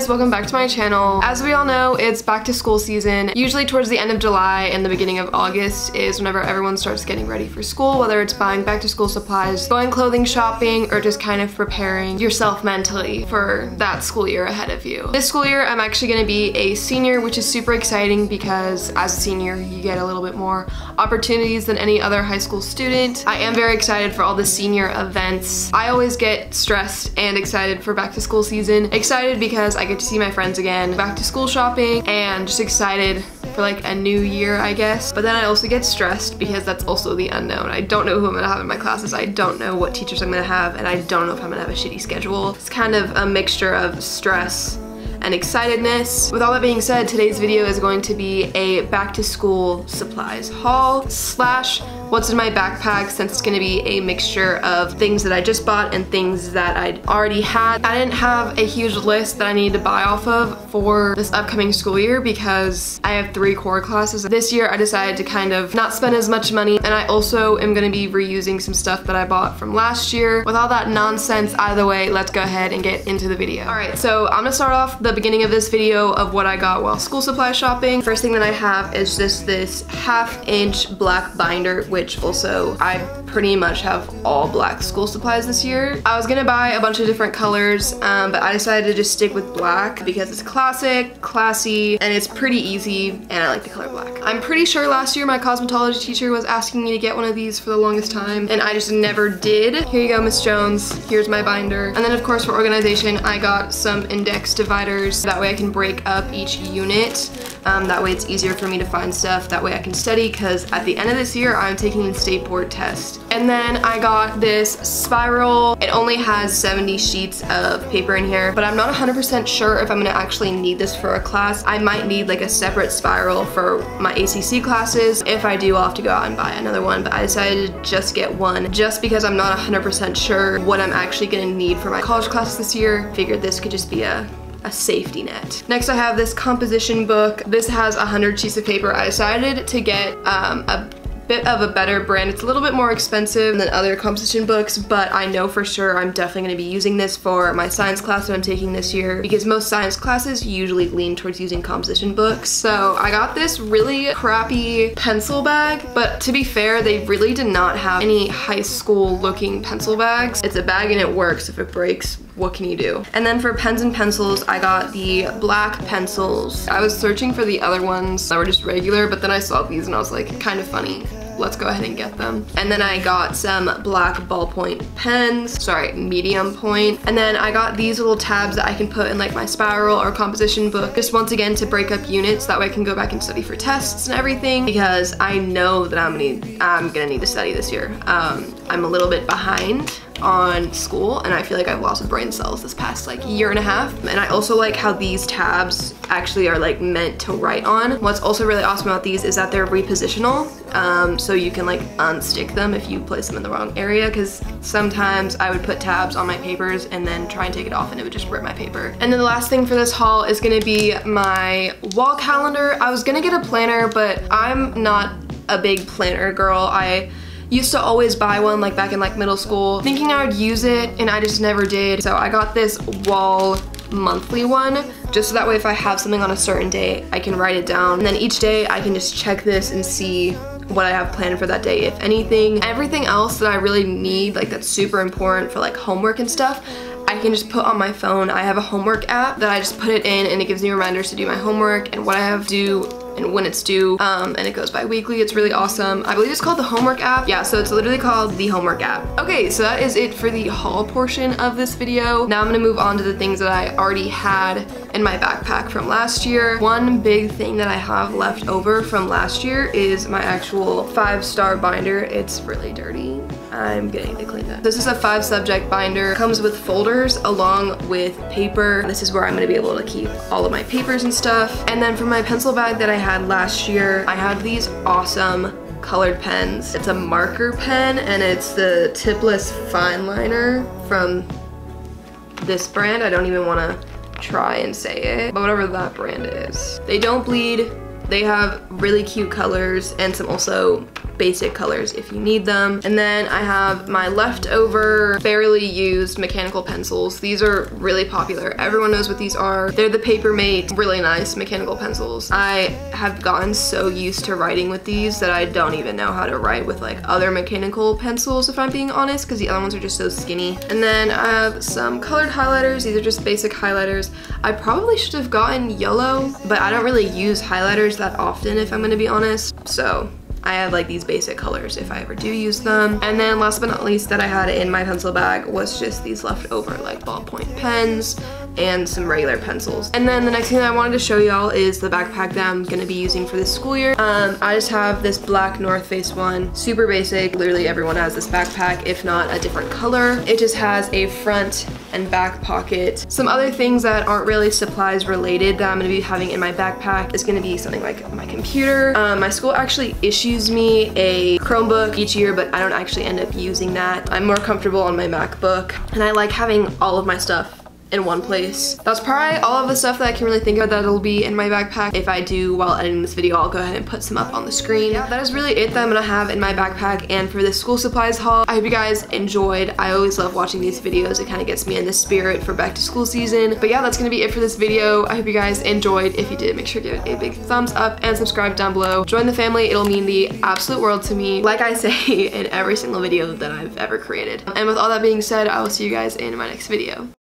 guys, welcome back to my channel. As we all know, it's back to school season. Usually towards the end of July and the beginning of August is whenever everyone starts getting ready for school, whether it's buying back to school supplies, going clothing shopping, or just kind of preparing yourself mentally for that school year ahead of you. This school year, I'm actually gonna be a senior, which is super exciting because as a senior, you get a little bit more opportunities than any other high school student. I am very excited for all the senior events. I always get stressed and excited for back to school season. Excited because I get to see my friends again, back to school shopping, and just excited for like a new year, I guess. But then I also get stressed because that's also the unknown. I don't know who I'm gonna have in my classes. I don't know what teachers I'm gonna have, and I don't know if I'm gonna have a shitty schedule. It's kind of a mixture of stress and excitedness. With all that being said, today's video is going to be a back to school supplies haul slash what's in my backpack, since it's gonna be a mixture of things that I just bought and things that I'd already had. I didn't have a huge list that I need to buy off of for this upcoming school year because I have 3 core classes. This year I decided to kind of not spend as much money, and I also am gonna be reusing some stuff that I bought from last year. With all that nonsense out of the way, let's go ahead and get into the video. Alright, so I'm gonna start off the beginning of this video of what I got while school supply shopping. First thing that I have is just this 1/2 inch black binder, which also I pretty much have all black school supplies this year. I was gonna buy a bunch of different colors, but I decided to just stick with black because it's classic, classy, and it's pretty easy, and I like the color black. I'm pretty sure last year my cosmetology teacher was asking me to get one of these for the longest time, and I just never did. Here you go, Miss Jones. Here's my binder. And then of course for organization, I got some index dividers. That way I can break up each unit. That way it's easier for me to find stuff. That way I can study, because at the end of this year, I'm taking the state board test. And then I got this spiral. It only has 70 sheets of paper in here, but I'm not 100% sure if I'm gonna actually need this for a class. I might need like a separate spiral for my ACC classes. If I do, I'll have to go out and buy another one, but I decided to just get one just because I'm not 100% sure what I'm actually gonna need for my college classes this year. Figured this could just be a safety net. Next I have this composition book. This has 100 sheets of paper. I decided to get a bit of a better brand. It's a little bit more expensive than other composition books, but I know for sure I'm definitely going to be using this for my science class that I'm taking this year, because most science classes usually lean towards using composition books. So I got this really crappy pencil bag, but to be fair, they really did not have any high school looking pencil bags. It's a bag and it works. If it breaks, what can you do? And then for pens and pencils, I got the black pencils. I was searching for the other ones that were just regular, but then I saw these and I was like, kind of funny. Let's go ahead and get them. And then I got some black ballpoint pens, sorry, medium point. And then I got these little tabs that I can put in like my spiral or composition book, just once again to break up units. That way I can go back and study for tests and everything, because I know that I'm gonna need to study this year. I'm a little bit behind on school, and I feel like I've lost brain cells this past like year and a half. And I also like how these tabs actually are like meant to write on. What's also really awesome about these is that they're repositional, so you can like unstick them if you place them in the wrong area, because sometimes I would put tabs on my papers and then try and take it off and it would just rip my paper. And then the last thing for this haul is gonna be my wall calendar. I was gonna get a planner, but I'm not a big planner girl. I used to always buy one like back in like middle school, thinking I would use it, and I just never did. So I got this wall monthly one, just so that way if I have something on a certain day, I can write it down. And then each day I can just check this and see what I have planned for that day, if anything. Everything else that I really need, like that's super important for like homework and stuff, I can just put on my phone. I have a homework app that I just put it in, and it gives me reminders to do my homework and what I have to do and when it's due, and it goes bi-weekly. It's really awesome. I believe it's called the Homework app. Yeah, so it's literally called the Homework app. Okay, so that is it for the haul portion of this video. Now I'm gonna move on to the things that I already had in my backpack from last year. One big thing that I have left over from last year is my actual 5-star binder. It's really dirty. I'm gonna need to clean that. This is a 5-subject binder. It comes with folders along with paper. This is where I'm gonna be able to keep all of my papers and stuff. And then for my pencil bag that I had last year, I had these awesome colored pens. It's a marker pen, and it's the tipless fine liner from this brand. I don't even wanna try and say it, but whatever that brand is. They don't bleed. They have really cute colors and some also basic colors if you need them. And then I have my leftover, barely used mechanical pencils. These are really popular. Everyone knows what these are. They're the Papermate, really nice mechanical pencils. I have gotten so used to writing with these that I don't even know how to write with like other mechanical pencils, if I'm being honest, because the other ones are just so skinny. And then I have some colored highlighters. These are just basic highlighters. I probably should have gotten yellow, but I don't really use highlighters that often, if I'm gonna be honest. So I have like these basic colors if I ever do use them. And then last but not least that I had in my pencil bag was just these leftover like ballpoint pens and some regular pencils. And then the next thing that I wanted to show y'all is the backpack that I'm gonna be using for this school year. I just have this black North Face one, super basic. Literally everyone has this backpack, if not a different color. It just has a front and back pocket. Some other things that aren't really supplies related that I'm gonna be having in my backpack is gonna be something like my computer. My school actually issues me a Chromebook each year, but I don't actually end up using that. I'm more comfortable on my MacBook, and I like having all of my stuff in one place. That's probably all of the stuff that I can really think of that'll be in my backpack. If I do while editing this video, I'll go ahead and put some up on the screen. Yeah, that is really it that I'm gonna have in my backpack and for this school supplies haul. I hope you guys enjoyed. I always love watching these videos. It kind of gets me in the spirit for back to school season. But yeah, that's gonna be it for this video. I hope you guys enjoyed. If you did, make sure to give it a big thumbs up and subscribe down below. Join the family. It'll mean the absolute world to me, like I say in every single video that I've ever created. And with all that being said, I will see you guys in my next video.